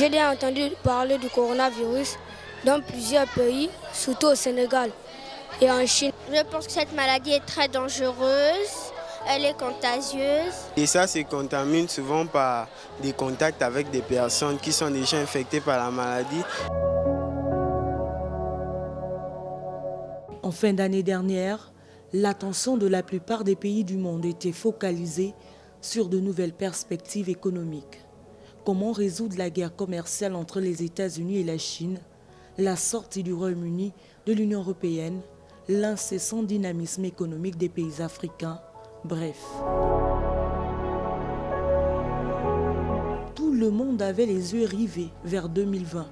J'ai déjà entendu parler du coronavirus dans plusieurs pays, surtout au Sénégal et en Chine. Je pense que cette maladie est très dangereuse, elle est contagieuse. Et ça se contamine souvent par des contacts avec des personnes qui sont déjà infectées par la maladie. En fin d'année dernière, l'attention de la plupart des pays du monde était focalisée sur de nouvelles perspectives économiques. Comment résoudre la guerre commerciale entre les États-Unis et la Chine, la sortie du Royaume-Uni de l'Union européenne, l'incessant dynamisme économique des pays africains, bref. Tout le monde avait les yeux rivés vers 2020,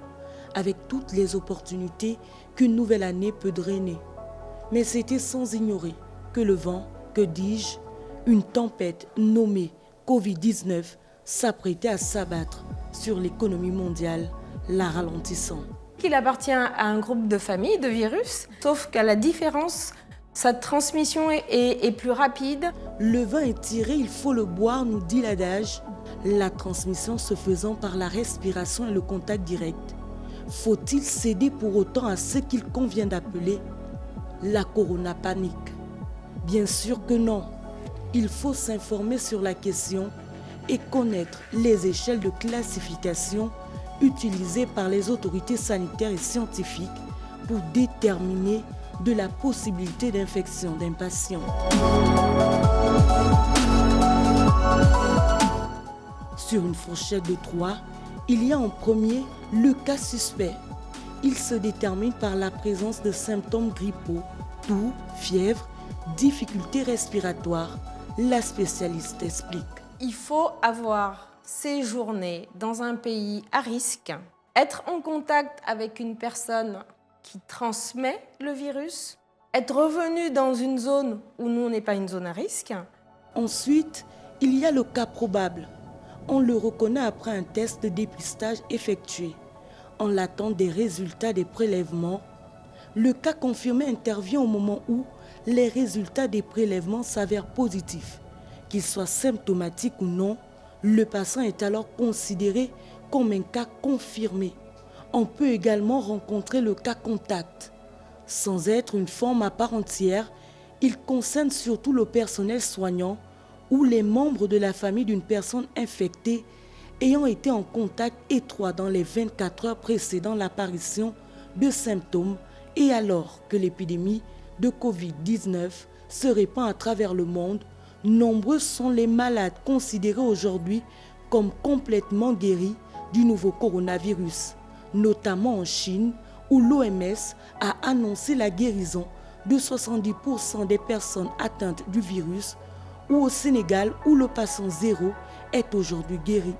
avec toutes les opportunités qu'une nouvelle année peut drainer. Mais c'était sans ignorer que le vent, que dis-je, une tempête nommée Covid-19 s'apprêtait à s'abattre sur l'économie mondiale, la ralentissant. Il appartient à un groupe de famille de virus, sauf qu'à la différence, sa transmission est plus rapide. Le vin est tiré, il faut le boire, nous dit l'adage. La transmission se faisant par la respiration et le contact direct. Faut-il céder pour autant à ce qu'il convient d'appeler la coronapanique? Bien sûr que non. Il faut s'informer sur la question et connaître les échelles de classification utilisées par les autorités sanitaires et scientifiques pour déterminer de la possibilité d'infection d'un patient. Sur une fourchette de 3, il y a en premier le cas suspect. Il se détermine par la présence de symptômes grippaux, toux, fièvre, difficultés respiratoires. La spécialiste explique. Il faut avoir séjourné dans un pays à risque, être en contact avec une personne qui transmet le virus, être revenu dans une zone où nous, on n'est pas une zone à risque. Ensuite, il y a le cas probable. On le reconnaît après un test de dépistage effectué. En l'attente des résultats des prélèvements, le cas confirmé intervient au moment où les résultats des prélèvements s'avèrent positifs. Qu'il soit symptomatique ou non, le patient est alors considéré comme un cas confirmé. On peut également rencontrer le cas contact. Sans être une forme à part entière, il concerne surtout le personnel soignant ou les membres de la famille d'une personne infectée ayant été en contact étroit dans les 24 heures précédant l'apparition de symptômes et alors que l'épidémie de Covid-19 se répand à travers le monde. Nombreux sont les malades considérés aujourd'hui comme complètement guéris du nouveau coronavirus, notamment en Chine où l'OMS a annoncé la guérison de 70% des personnes atteintes du virus, ou au Sénégal où le patient zéro est aujourd'hui guéri.